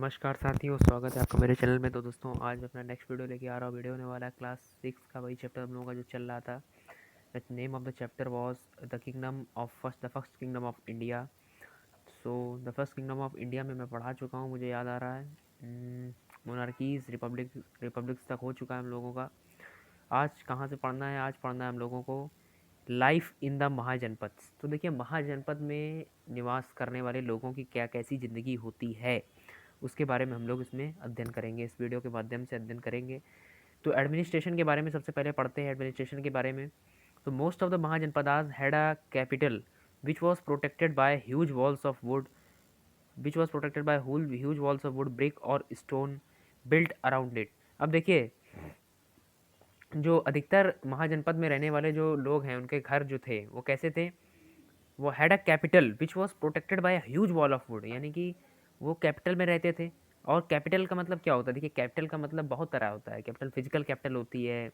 नमस्कार साथियों, स्वागत है आपका मेरे चैनल में। तो दोस्तों, आज मैं अपना नेक्स्ट वीडियो लेके आ रहा हूँ। वीडियो होने वाला है क्लास 6 का, वही चैप्टर हम लोगों का जो चल रहा था। The name of the chapter was the first kingdom of India. So the first kingdom of India में मैं पढ़ा चुका हूँ, मुझे याद आ रहा है। मोनार्कीज, रिपब्लिक्स तक हो चुका है हम लोगों का। आज कहाँ से पढ़ना है? आज पढ़ना है हम लोगों को लाइफ इन द महाजनपद। तो देखिए, महाजनपद में निवास करने वाले लोगों की क्या कैसी ज़िंदगी होती है, उसके बारे में हम लोग इसमें अध्ययन करेंगे, इस वीडियो के माध्यम से अध्ययन करेंगे। तो एडमिनिस्ट्रेशन के बारे में सबसे पहले पढ़ते हैं एडमिनिस्ट्रेशन के बारे में। तो most of the mahajanapadas had a capital which was protected by huge walls of would brick और स्टोन बिल्ट अराउंड इट। अब देखिए, जो अधिकतर महाजनपद में रहने वाले जो लोग हैं, उनके घर जो थे वो कैसे थे? वो had a capital which was protected by a huge wall of would, यानी कि वो कैपिटल में रहते थे। और कैपिटल का मतलब क्या होता है? देखिए, कैपिटल का मतलब बहुत तरह होता है। कैपिटल फिजिकल कैपिटल होती है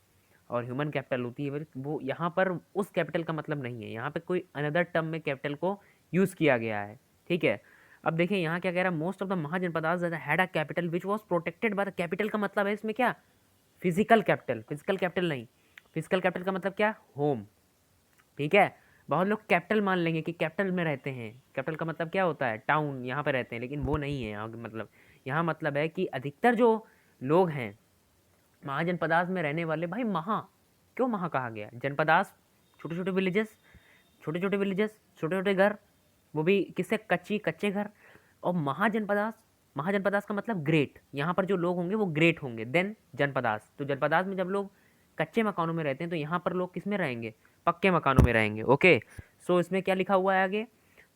और ह्यूमन कैपिटल होती है। वो यहाँ पर उस कैपिटल का मतलब नहीं है, यहाँ पे कोई अनदर टर्म में कैपिटल को यूज़ किया गया है। ठीक है। अब देखिए यहाँ क्या कह रहा है, most of the mahajanapadas had a capital which was protected by the capital का मतलब है इसमें क्या? फिजिकल कैपिटल, फिजिकल कैपिटल नहीं। फिजिकल कैपिटल का मतलब क्या? होम। ठीक है। बहुत लोग कैपिटल मान लेंगे कि कैपिटल में रहते हैं। कैपिटल का मतलब क्या होता है? टाउन, यहाँ पे रहते हैं, लेकिन वो नहीं है यहाँ मतलब। यहाँ मतलब है कि अधिकतर जो लोग हैं महाजनपदास में रहने वाले, भाई महा क्यों महा कहा गया? जनपदास छोटे छोटे विलेजेस, छोटे छोटे घर, वो भी किससे? कच्चे घर। और महाजनपदास, महाजनपदास का मतलब ग्रेट। यहाँ पर जो लोग होंगे वो ग्रेट होंगे। देन जनपदास, तो जनपदास में जब लोग कच्चे मकानों में रहते हैं तो यहाँ पर लोग किस में रहेंगे? पक्के मकानों में रहेंगे। ओके। सो इसमें क्या लिखा हुआ है आगे?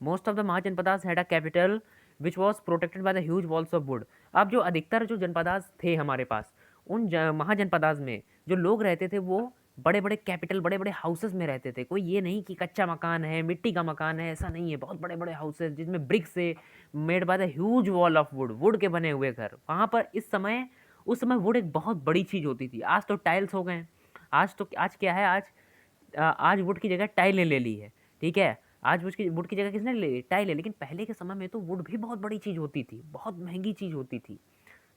Most of the mahajanapadas had a capital which was protected by the huge walls of would. अब जो अधिकतर जो जनपदास थे हमारे पास, उन महाजनपदास में जो लोग रहते थे वो बड़े बड़े कैपिटल, बड़े बड़े हाउसेस में रहते थे। कोई ये नहीं कि कच्चा मकान है, मिट्टी का मकान है, ऐसा नहीं है। बहुत बड़े बड़े हाउसेस जिसमें ब्रिक से made by the huge wall of would, would के बने हुए घर। वहाँ पर उस समय वुड एक बहुत बड़ी चीज़ होती थी। आज तो टाइल्स हो गए हैं। आज क्या है? आज वुड की जगह टाइलें ले ली है। ठीक है। आज वुड की जगह किसने ले ली? टाइल है। लेकिन पहले के समय में तो वुड भी बहुत बड़ी चीज़ होती थी, बहुत महंगी चीज़ होती थी।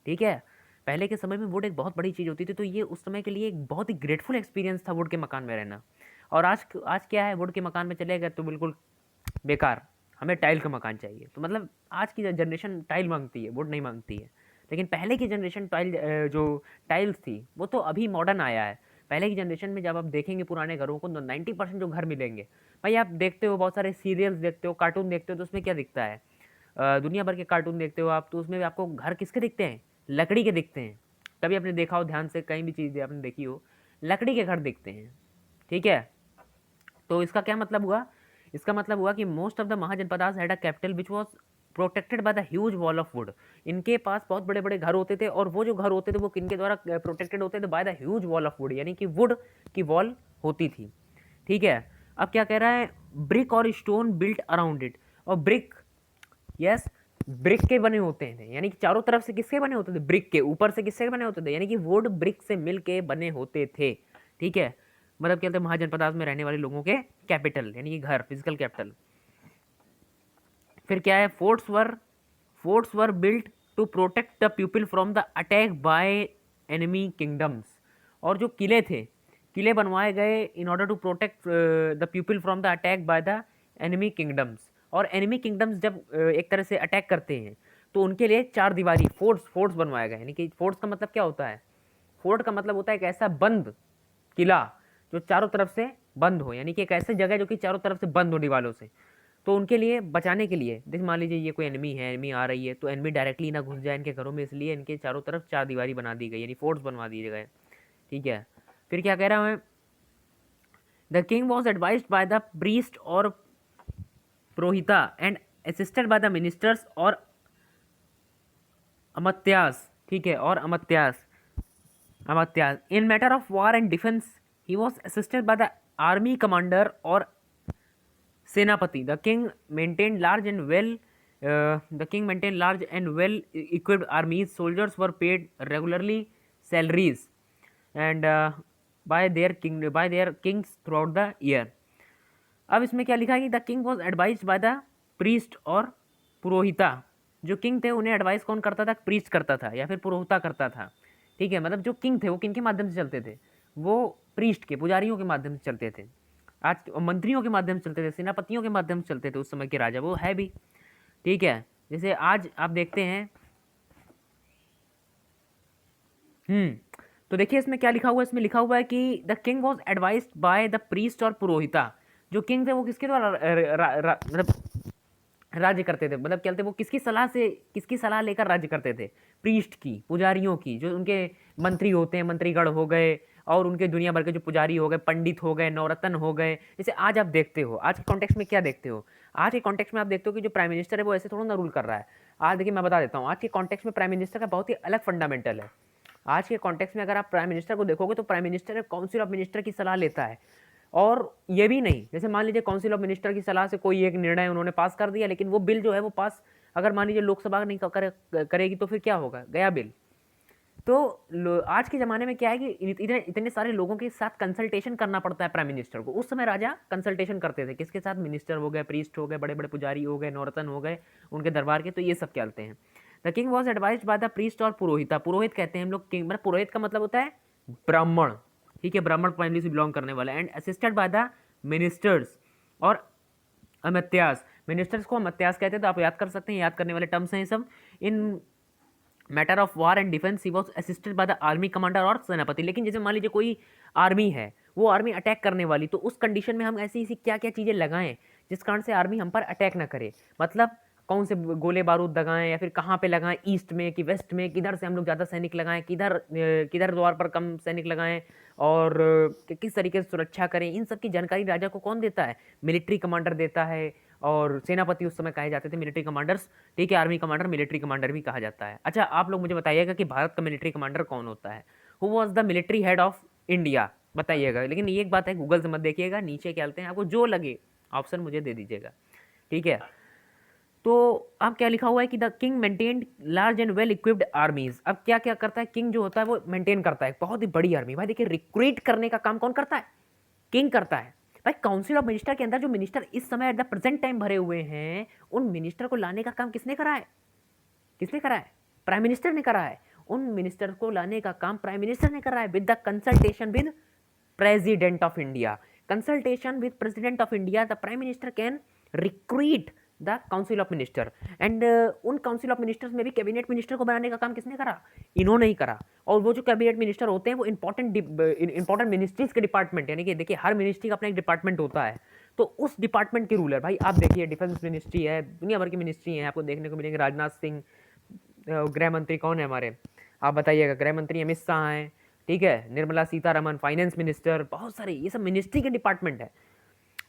ठीक है। पहले के समय में वुड एक बहुत बड़ी चीज़ होती थी। तो ये उस समय के लिए एक बहुत ही ग्रेटफुल एक्सपीरियंस था वुड के मकान में रहना। और आज क्या है? वुड के मकान में चले गए तो बिल्कुल बेकार, हमें टाइल का मकान चाहिए। तो मतलब आज की जनरेशन टाइल मांगती है, वुड नहीं मांगती है। लेकिन पहले की जनरेशन जो टाइल्स थी वो तो अभी मॉडर्न आया है। पहले की जनरेशन में जब आप देखेंगे पुराने घरों को, तो 90% जो घर मिलेंगे, भाई आप देखते हो बहुत सारे सीरियल्स देखते हो, कार्टून देखते हो, तो उसमें क्या दिखता है? दुनिया भर के कार्टून देखते हो आप, तो उसमें भी आपको घर किसके दिखते हैं? लकड़ी के दिखते हैं। कभी आपने देखा हो ध्यान से, कहीं भी चीज़ आपने देखी हो, लकड़ी के घर दिखते हैं। ठीक है। तो इसका क्या मतलब हुआ? इसका मतलब हुआ कि most of the mahajanapadas had a capital which was protected by the huge wall of would. इनके पास बहुत बड़े बड़े घर होते थे, और वो जो घर होते थे वो किनके द्वारा प्रोटेक्टेड होते थे? By the huge wall of would, यानी कि वुड की वॉल होती थी। ठीक है। अब क्या कह रहा है? ब्रिक और स्टोन बिल्ट अराउंड इट। और ब्रिक, यस, ब्रिक के बने होते थे, यानी कि चारों तरफ से किसके बने होते थे? ब्रिक के। ऊपर से किससे बने होते थे? यानी कि वुड ब्रिक से मिल के बने होते थे। ठीक है। मतलब क्या होता है? महाजनपदास में रहने वाले लोगों के कैपिटल, यानी कि घर, फिजिकल कैपिटल। फिर क्या है? Forts were built to protect the people from the attack by enemy kingdoms. और जो किले थे, किले बनवाए गए in order to protect the people from the attack by the enemy kingdoms. और एनिमी किंगडम्स जब एक तरह से अटैक करते हैं तो उनके लिए चार दीवारी फोर्ट्स बनवाया गया। यानी कि फोर्ट्स का मतलब क्या होता है? फोर्ट का मतलब होता है एक ऐसा बंद किला जो चारों तरफ से बंद हो, यानी कि एक ऐसी जगह जो कि चारों तरफ से बंद हो दीवारों से। तो उनके लिए बचाने के लिए, जैसे मान लीजिए ये कोई एनिमी है, एनिमी आ रही है, तो एनिमी डायरेक्टली ना घुस जाए इनके घरों में, इसलिए इनके चारों तरफ चार दीवारी बना दी गई, यानी फोर्ट्स बनवा दिए गए। ठीक है। फिर क्या कह रहा हूँ? The king was advised by the priest और पुरोहिता and assisted by the ministers और अमात्यास। ठीक है। और अमात्यास in matter of war and defence he was assisted by the army commander और सेनापति। The king maintained large and well equipped armies. Soldiers were paid regularly salaries and by their kings throughout the year. अब इसमें क्या लिखा है कि the king was advised by the priest और पुरोहिता जो किंग थे उन्हें एडवाइस कौन करता था? प्रीस्ट करता था या फिर पुरोहिता करता था। ठीक है, मतलब जो किंग थे वो किन के माध्यम से चलते थे? वो प्रीस्ट के, पुजारियों के माध्यम से चलते थे। आज मंत्रियों के माध्यम से चलते थे, सेनापतियों के माध्यम से चलते थे उस समय के राजा, वो है भी। ठीक है, जैसे आज आप देखते हैं। तो देखिए इसमें क्या लिखा हुआ है, इसमें लिखा हुआ है कि the king was advised bye the priest और पुरोहिता। जो किंग थे वो किसके द्वारा मतलब राज्य करते थे, मतलब क्या थे वो किसकी सलाह से, किसकी सलाह लेकर राज्य करते थे? प्रीस्ट की, पुजारियों की, जो उनके मंत्री होते हैं, मंत्रीगण हो गए, और उनके दुनिया भर के जो पुजारी हो गए, पंडित हो गए, नवरत्न हो गए। जैसे आज आप देखते हो, आज के कॉन्टेक्स्ट में क्या देखते हो? आज के कॉन्टेक्स्ट में आप देखते हो कि जो प्राइम मिनिस्टर है वो ऐसे थोड़ा ना रूल कर रहा है। आज देखिए मैं बता देता हूँ, आज के कॉन्टेक्स्ट में प्राइम मिनिस्टर का बहुत ही अलग फंडामेंटल है। आज के कॉन्टेक्स्ट में अगर आप प्राइम मिनिस्टर को देखोगे तो prime minister council of minister की सलाह लेता है। और ये भी नहीं, जैसे मान लीजिए काउंसिल ऑफ मिनिस्टर की सलाह से कोई एक निर्णय उन्होंने पास कर दिया, लेकिन वो बिल जो है वो पास अगर मान लीजिए लोकसभा नहीं करेगी तो फिर क्या होगा? गया बिल। तो आज के ज़माने में क्या है कि इतने इतने सारे लोगों के साथ कंसल्टेशन करना पड़ता है प्राइम मिनिस्टर को। उस समय राजा कंसल्टेशन करते थे किसके साथ? मिनिस्टर हो गए, प्रीस्ट हो गए, बड़े बड़े पुजारी हो गए, नौरतन हो गए, उनके दरबार के, तो ये सब क्या हैं। The king was advised by the priest और पुरोहिता। पुरोहित कहते हैं हम लोग किंग, मतलब पुरोहित का मतलब होता है ब्राह्मण। ठीक है, ब्राह्मण फैमिली से बिलोंग करने वाला। And assisted by the ministers और अमत्यास। मिनिस्टर्स को अमत्यास कहते हैं, तो आप याद कर सकते हैं, याद करने वाले टर्म्स हैं ये सब। इन matter of war and defence he was assisted by the army commander और सेनापति। लेकिन जैसे मान लीजिए कोई आर्मी है, वो आर्मी अटैक करने वाली, तो उस कंडीशन में हम ऐसी ऐसी क्या क्या चीज़ें लगाएं जिस कारण से आर्मी हम पर अटैक ना करे। मतलब कौन से गोले बारूद लगाएं, या फिर कहाँ पे लगाएं, ईस्ट में कि वेस्ट में, किधर से हम लोग ज़्यादा सैनिक लगाएं, किधर द्वार पर कम सैनिक लगाएं, और किस तरीके से सुरक्षा करें, इन सब की जानकारी राजा को कौन देता है? मिलिट्री कमांडर देता है। और सेनापति उस समय कहे जाते थे मिलिट्री कमांडर्स। ठीक है, आर्मी कमांडर मिलिट्री कमांडर भी कहा जाता है। अच्छा, आप लोग मुझे बताइएगा कि भारत का मिलिट्री कमांडर कौन होता है? Who was the military head of India? बताइएगा। लेकिन ये एक बात है, गूगल से मत देखिएगा, नीचे क्या हैं, आपको जो लगे ऑप्शन मुझे दे दीजिएगा। ठीक है, तो अब क्या लिखा हुआ है कि the king maintained large and well equipped आर्मीज। अब क्या क्या करता है किंग जो होता है वो मेंटेन करता है बहुत ही बड़ी आर्मी। भाई देखिए, रिक्रूट करने का काम कौन करता है? किंग करता है। भाई काउंसिल ऑफ मिनिस्टर के अंदर जो मिनिस्टर इस समय एट द प्रेजेंट टाइम भरे हुए हैं, उन मिनिस्टर को लाने का काम किसने करा है? किसने करा है? प्राइम मिनिस्टर ने करा है। उन मिनिस्टर को लाने का काम प्राइम मिनिस्टर ने करा है with the consultation with president of India. Consultation with president of India, the prime minister can recruit the council of minister. And उन काउंसिल ऑफ मिनिस्टर्स में भी कैबिनेट मिनिस्टर को बनाने का काम किसने करा? इन्होंने ही करा। और वो जो कैबिनेट मिनिस्टर होते हैं वो इंपॉर्टेंट मिनिस्ट्रीज के डिपार्टमेंट, यानी कि देखिए हर मिनिस्ट्री का अपना एक डिपार्टमेंट होता है, तो उस डिपार्टमेंट के रूलर, भाई आप देखिए डिफेंस मिनिस्ट्री है, दुनिया भर की मिनिस्ट्री है, आपको देखने को मिलेंगे। राजनाथ सिंह, गृह मंत्री कौन है हमारे, आप बताइएगा? गृह मंत्री अमित शाह हैं। ठीक है, निर्मला सीतारमन फाइनेंस मिनिस्टर, बहुत सारे ये सब मिनिस्ट्री के डिपार्टमेंट है।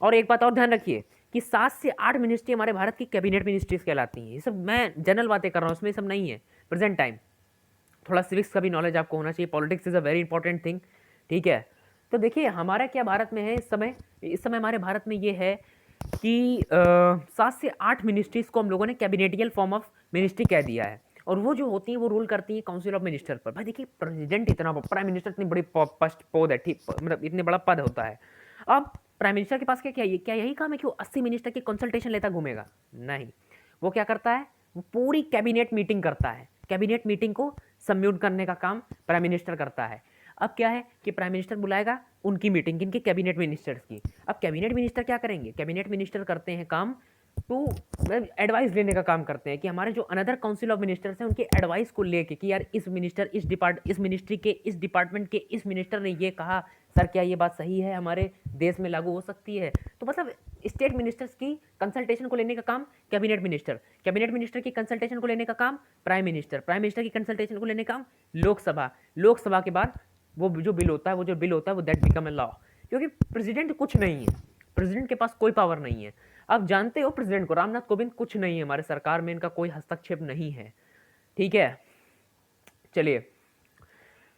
और एक बात और ध्यान रखिए कि 7 से 8 मिनिस्ट्री हमारे भारत की कैबिनेट मिनिस्ट्रीज कहलाती हैं। ये सब मैं जनरल बातें कर रहा हूँ, इसमें सब नहीं है प्रेजेंट टाइम। थोड़ा सिविक्स का भी नॉलेज आपको होना चाहिए, politics is a very important thing. ठीक है, तो देखिए हमारा क्या भारत में है इस समय हमारे भारत में ये है कि 7 से 8 मिनिस्ट्रीज को हम लोगों ने कैबिनेटियल फॉर्म ऑफ मिनिस्ट्री कह दिया है। और वो जो होती हैं वो रूल करती हैं काउंसिल ऑफ मिनिस्टर पर। भाई देखिए, प्रेसिडेंट इतना, प्राइम मिनिस्टर इतनी बड़ी पद है, ठीक, मतलब इतने बड़ा पद होता है। अब प्राइम मिनिस्टर के पास क्या यही काम है कि वो 80 मिनिस्टर की कंसल्टेशन लेता घूमेगा? नहीं, वो क्या करता है? वो पूरी कैबिनेट मीटिंग करता है। कैबिनेट मीटिंग को सम्यूट करने का काम प्राइम मिनिस्टर करता है। अब क्या है कि प्राइम मिनिस्टर बुलाएगा उनकी मीटिंग, इनके कैबिनेट मिनिस्टर्स की। अब कैबिनेट मिनिस्टर क्या करेंगे? कैबिनेट मिनिस्टर करते हैं काम टू एडवाइस लेने का काम करते हैं कि हमारे जो अनदर काउंसिल ऑफ मिनिस्टर्स हैं उनके एडवाइस को लेके कि यार इस मिनिस्ट्री के इस डिपार्टमेंट के इस मिनिस्टर ने ये कहा, सर क्या ये बात सही है, हमारे देश में लागू हो सकती है? तो मतलब स्टेट मिनिस्टर्स की कंसल्टेशन को लेने का काम कैबिनेट मिनिस्टर की कंसल्टेशन को लेने का काम प्राइम मिनिस्टर की कंसल्टेशन को लेने का काम लोकसभा के बाद वो जो बिल होता है वो दैट बिकम ए लॉ। क्योंकि प्रेसिडेंट कुछ नहीं है, प्रेसिडेंट के पास कोई पावर नहीं है। आप जानते हो प्रेसिडेंट को, रामनाथ कोविंद कुछ नहीं है, हमारे सरकार में इनका कोई हस्तक्षेप नहीं है। ठीक है, चलिए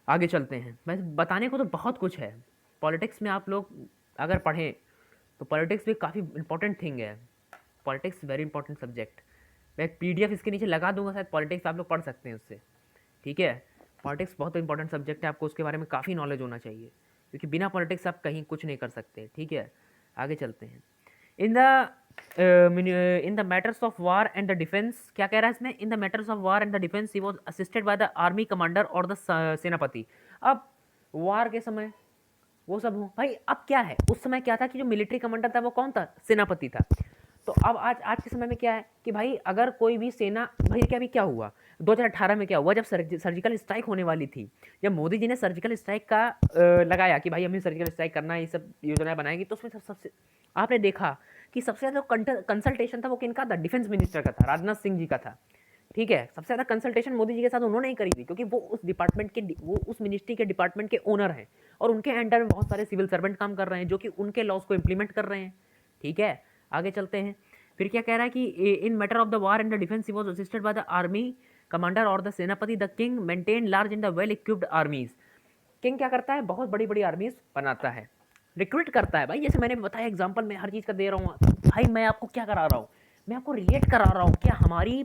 आगे चलते हैं। मैं बताने को तो बहुत कुछ है पॉलिटिक्स में, आप लोग अगर पढ़ें तो पॉलिटिक्स भी काफ़ी इंपॉर्टेंट थिंग है। Politics very important subject. मैं एक PDF इसके नीचे लगा दूंगा, शायद पॉलिटिक्स आप लोग पढ़ सकते हैं उससे। ठीक है, पॉलिटिक्स बहुत इंपॉर्टेंट सब्जेक्ट है, आपको उसके बारे में काफ़ी नॉलेज होना चाहिए, क्योंकि बिना पॉलिटिक्स आप कहीं कुछ नहीं कर सकते। ठीक है, आगे चलते हैं। In the in the matters of war and the defence, क्या कह रहा है इसमें, in the matters of war and the defence he was assisted by the army commander और द सेनापति। अब वार के समय वो सब हो भाई, अब क्या है, उस समय क्या था कि जो मिलिट्री कमांडर था वो कौन था, सेनापति था। तो अब आज आज के समय में क्या है कि भाई अगर कोई भी सेना, भाई क्या, अभी क्या हुआ 2018 में, क्या हुआ जब सर्जिकल स्ट्राइक होने वाली थी, जब मोदी जी ने सर्जिकल स्ट्राइक का लगाया कि भाई हमें सर्जिकल स्ट्राइक करना है, ये सब योजनाएं बनाएगी, तो उसमें सबसे आपने देखा कि सबसे ज़्यादा कंसल्टेशन था वो किनका था, डिफेंस मिनिस्टर का था, राजनाथ सिंह जी का था। ठीक है, सबसे ज़्यादा कंसल्टेशन मोदी जी के साथ उन्होंने ही करी थी, क्योंकि वो उस डिपार्टमेंट के, वो उस मिनिस्ट्री के डिपार्टमेंट के ओनर हैं, और उनके अंडर में बहुत सारे सिविल सर्वेंट काम कर रहे हैं जो कि उनके लॉज को इम्प्लीमेंट कर रहे हैं। ठीक है, आगे चलते हैं। फिर क्या कह रहा है कि इन matter of the war and the defence he was assisted by the army commander और द सेनापति, the king maintain large in the well equipped आर्मीज। King क्या करता है, बहुत बड़ी बड़ी आर्मीज बनाता है, रिक्रूट करता है। भाई जैसे मैंने बताया एग्जांपल में हर चीज़ का दे रहा हूँ भाई, मैं आपको क्या करा रहा हूँ, मैं आपको रिलेट करा रहा हूँ क्या हमारी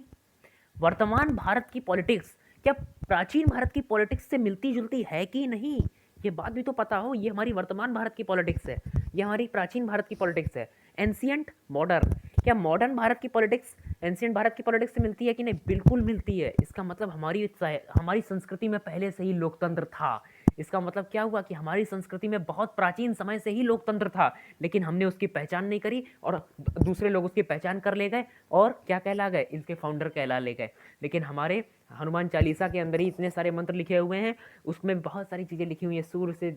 वर्तमान भारत की पॉलिटिक्स क्या प्राचीन भारत की पॉलिटिक्स से मिलती जुलती है कि नहीं, ये बात भी तो पता हो। ये हमारी वर्तमान भारत की पॉलिटिक्स है, ये हमारी प्राचीन भारत की पॉलिटिक्स है। एंशियंट मॉडर्न, क्या मॉडर्न भारत की पॉलिटिक्स एंशियंट भारत की पॉलिटिक्स से मिलती है कि नहीं, बिल्कुल मिलती है। इसका मतलब हमारी संस्कृति में पहले से ही लोकतंत्र था। इसका मतलब क्या हुआ कि हमारी संस्कृति में बहुत प्राचीन समय से ही लोकतंत्र था, लेकिन हमने उसकी पहचान नहीं करी और दूसरे लोग उसकी पहचान कर ले गए और क्या कहला गए, इसके फाउंडर कहला ले गए। लेकिन हमारे हनुमान चालीसा के अंदर ही इतने सारे मंत्र लिखे हुए हैं, उसमें बहुत सारी चीज़ें लिखी हुई हैं, सूर्य से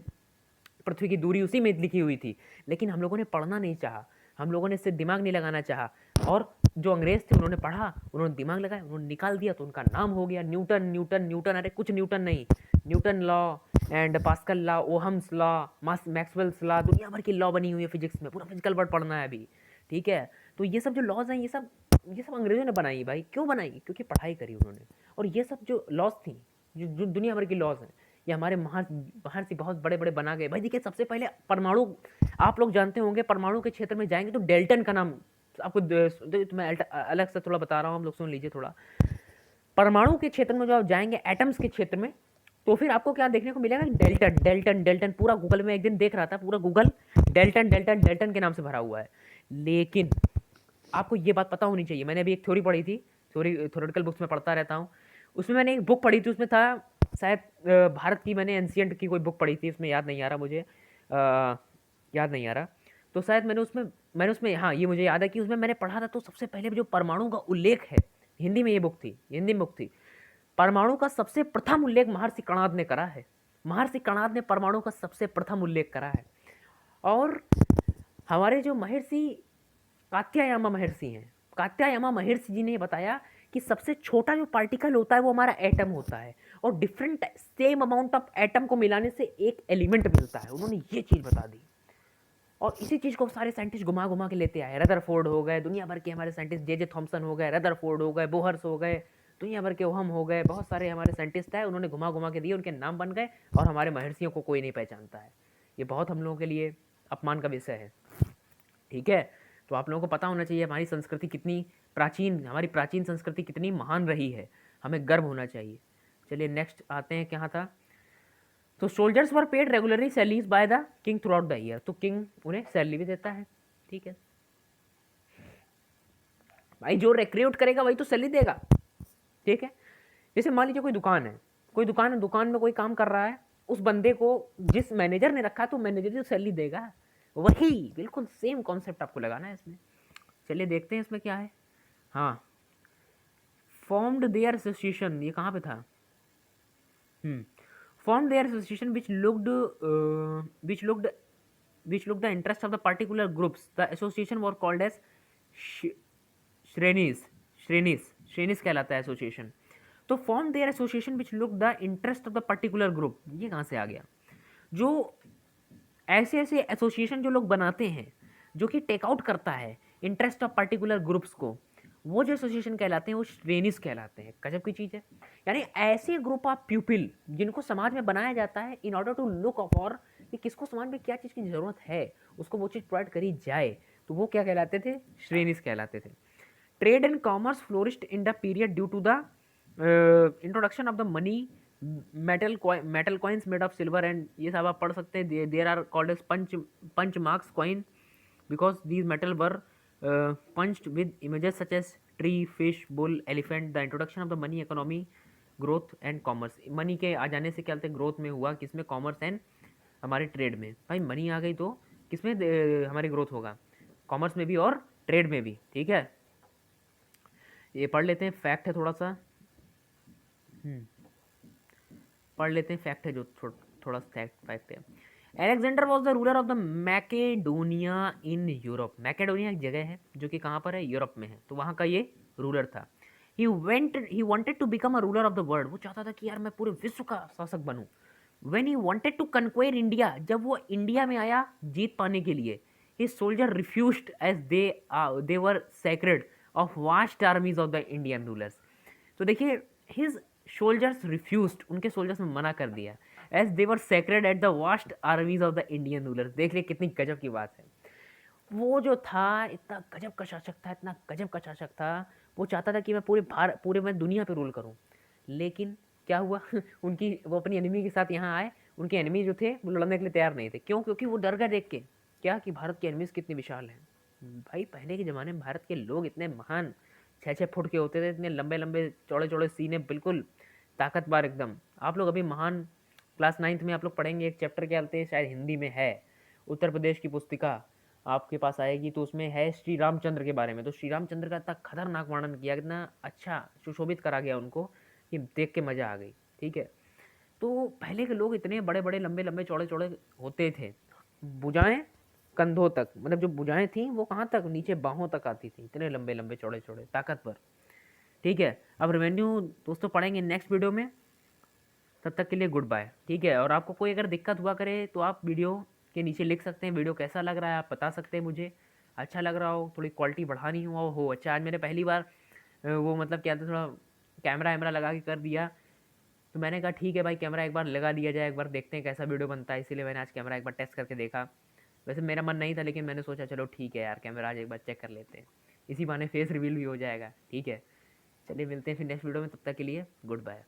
पृथ्वी की दूरी उसी में लिखी हुई थी, लेकिन हम लोगों ने पढ़ना नहीं चाहा, हम लोगों ने इससे दिमाग नहीं लगाना चाहा। और जो अंग्रेज थे उन्होंने पढ़ा, उन्होंने दिमाग लगाया, उन्होंने निकाल दिया, तो उनका नाम हो गया न्यूटन। न्यूटन न्यूटन अरे कुछ न्यूटन नहीं, Newton law and Pascal law, Ohm's law, Maxwell's law, दुनिया भर की लॉ बनी हुई है फिजिक्स में, पूरा फिजिकल वर्ड पढ़ना है अभी। ठीक है, तो ये सब जो लॉज हैं ये सब अंग्रेजों ने बनाई भाई। क्यों बनाई, क्योंकि पढ़ाई करी उन्होंने। और ये सब जो लॉज थी, जो दुनिया भर की लॉज हैं, ये हमारे बाहर से बहुत बड़े बड़े बना गए भाई। देखिए सबसे पहले परमाणु, आप लोग जानते होंगे, परमाणु के क्षेत्र में जाएंगे तो डेल्टन का नाम आपको तो मैं अलग से थोड़ा बता रहा हूँ, आप लोग सुन लीजिए थोड़ा। परमाणु के क्षेत्र में जो आप जाएंगे, एटम्स के क्षेत्र में, तो फिर आपको क्या देखने को मिलेगा, डेल्टन डेल्टन डेल्टन। पूरा गूगल में एक दिन देख रहा था, पूरा गूगल डेल्टन डेल्टन डेल्टन के नाम से भरा हुआ है। लेकिन आपको ये बात पता होनी चाहिए, मैंने अभी एक थ्योरी पढ़ी थी, थ्योरेटिकल बुक्स में पढ़ता रहता हूँ, उसमें मैंने एक बुक पढ़ी थी, उसमें था शायद भारत की, मैंने एंशियंट की कोई बुक पढ़ी थी, उसमें याद नहीं आ रहा मुझे, याद नहीं आ रहा। तो शायद मैंने उसमें हाँ, ये मुझे याद है कि उसमें मैंने पढ़ा था। तो सबसे पहले जो परमाणु का उल्लेख है, हिंदी में ये बुक थी, हिंदी में बुक थी, परमाणु का सबसे प्रथम उल्लेख महर्षि कणाद ने करा है। महर्षि कणाद ने परमाणु का सबसे प्रथम उल्लेख करा है। और हमारे जो महर्षि कात्यायामा महर्षि हैं, कात्यायामा महर्षि जी ने बताया कि सबसे छोटा जो पार्टिकल होता है वो हमारा एटम होता है, और different same amount of atom को मिलाने से एक एलिमेंट मिलता है। उन्होंने ये चीज़ बता दी, और इसी चीज़ को सारे साइंटिस्ट घुमा घुमा के लेते आए। रदरफोर्ड हो गए, दुनिया भर के हमारे साइंटिस्ट, जे थॉमसन हो गए, रदरफोर्ड हो गए, बोहर्स हो गए, दुनिया भर के ओहम हो गए, बहुत सारे हमारे साइंटिस्ट हैं, उन्होंने घुमा घुमा के दिए, उनके नाम बन गए, और हमारे महर्षियों को कोई नहीं पहचानता है। ये बहुत हम लोगों के लिए अपमान का विषय है। ठीक है, तो आप लोगों को पता होना चाहिए हमारी संस्कृति कितनी प्राचीन, हमारी प्राचीन संस्कृति कितनी महान रही है, हमें गर्व होना चाहिए। चलिए नेक्स्ट आते हैं, क्या था, तो soldiers were paid regularly salaries by the king through out the year, तो किंग उन्हें सैलरी भी देता है। ठीक है भाई, जो रिक्रूट करेगा वही तो सैलरी देगा। ठीक है, जैसे मान लीजिए कोई दुकान है, दुकान में कोई काम कर रहा है, उस बंदे को जिस मैनेजर ने रखा है तो मैनेजर जो सैलरी देगा, वही बिल्कुल सेम कॉन्सेप्ट आपको लगाना है इसमें। चलिए देखते हैं इसमें क्या है। हाँ, फॉर्म्ड देयर एसोसिएशन, ये कहाँ पे था, formed their association which looked the interest of the particular groups. The association were called as श्रेणीज कहलाता है एसोसिएशन। तो form their association which look the interest of the particular group, ये कहाँ से आ गया, जो ऐसे ऐसे एसोसिएशन जो लोग बनाते हैं जो कि टेक आउट करता है इंटरेस्ट ऑफ पर्टिकुलर ग्रुप्स को, वो जो एसोसिएशन कहलाते हैं वो श्रेणीज कहलाते हैं। गजब की चीज़ है, यानी ऐसे ग्रुप ऑफ पीपल जिनको समाज में बनाया जाता है in order to look for कि किसको समाज में क्या चीज़ की ज़रूरत है, उसको वो चीज़ प्रोवाइड करी जाए, तो वो क्या कहलाते थे, श्रेणीज कहलाते थे। Trade and commerce flourished in the period due to the introduction of the money, metal coins made of silver and, ये सब आप पढ़ सकते हैं, there are called as punch marks coin because these metal were punched with images such as tree, fish, bull, elephant. The introduction of the money economy, growth and commerce. Money के आ जाने से क्या बोलते हैं, ग्रोथ में हुआ, किसमें, commerce and हमारे ट्रेड में। भाई मनी आ गई तो किसमें हमारी ग्रोथ होगा, कॉमर्स में भी और ट्रेड में भी। ठीक है, ये पढ़ लेते हैं, फैक्ट है थोड़ा सा, पढ़ लेते हैं, फैक्ट है जो थोड़ा फैक्ट है। Alexander was the ruler of the Macedonia in Europe. Macedonia एक जगह है जो कि कहाँ पर है, यूरोप में है, तो वहाँ का ये रूलर था। He wanted to become a ruler of the world. वो चाहता था कि यार मैं पूरे विश्व का शासक बनूं। When he wanted to conquer India, जब वो इंडिया में आया जीत पाने के लिए, his soldier refused as they were scared of vast armies of the Indian rulers. तो देखिए, हिज सोल्जर्स रिफ्यूज्ड, उनके सोल्जर्स ने मना कर दिया, as they were scared at the vast armies of the Indian rulers. देख लिए कितनी गजब की बात है। वो जो था इतना गजब का शासक था, इतना गजब का शासक था, वो चाहता था कि मैं पूरे मैं दुनिया पे रूल करूं। लेकिन क्या हुआ उनकी, वो अपनी एनिमी के साथ यहाँ आए, उनके एनिमी जो थे वो लड़ने के लिए तैयार नहीं थे। क्यों? क्योंकि वो डर गए देख के, क्या कि भारत के एनिमीज कितने विशाल हैं। भाई पहले के ज़माने में भारत के लोग इतने महान, 6-6 फुट के होते थे, इतने लंबे लंबे चौड़े चौड़े सीने, बिल्कुल ताकतवर एकदम। आप लोग अभी महान क्लास 9th में आप लोग पढ़ेंगे, एक चैप्टर क्या बोलते हैं, शायद हिंदी में है, उत्तर प्रदेश की पुस्तिका आपके पास आएगी, तो उसमें है श्री रामचंद्र के बारे में। तो श्री रामचंद्र का इतना खतरनाक वर्णन किया, इतना अच्छा सुशोभित करा गया उनको कि देख के मज़ा आ गई। ठीक है, तो पहले के लोग इतने बड़े बड़े लंबे लंबे चौड़े चौड़े होते थे, भुजाएं कंधों तक, मतलब जो भुजाएं थी वो कहाँ तक, नीचे बाहों तक आती थी, इतने लंबे लंबे चौड़े चौड़े ताकतवर। ठीक है, अब रेवेन्यू दोस्तों पढ़ेंगे नेक्स्ट वीडियो में, तब तक के लिए गुड बाय। ठीक है, और आपको कोई अगर दिक्कत हुआ करे तो आप वीडियो के नीचे लिख सकते हैं, वीडियो कैसा लग रहा है आप बता सकते हैं मुझे, अच्छा लग रहा हो, थोड़ी क्वालिटी बढ़ानी हो अच्छा। आज मैंने पहली बार वो मतलब क्या था, थोड़ा कैमरा वैमरा लगा के कर दिया, तो मैंने कहा ठीक है भाई कैमरा एक बार लगा दिया जाए, एक बार देखते हैं कैसा वीडियो बनता है, इसीलिए मैंने आज कैमरा एक बार टेस्ट करके देखा। वैसे मेरा मन नहीं था, लेकिन मैंने सोचा चलो ठीक है यार, कैमरा आज एक बार चेक कर लेते हैं, इसी बहाने फेस रिवील भी हो जाएगा। ठीक है, चलिए मिलते हैं फिर नेक्स्ट वीडियो में, तब तक के लिए गुड बाय।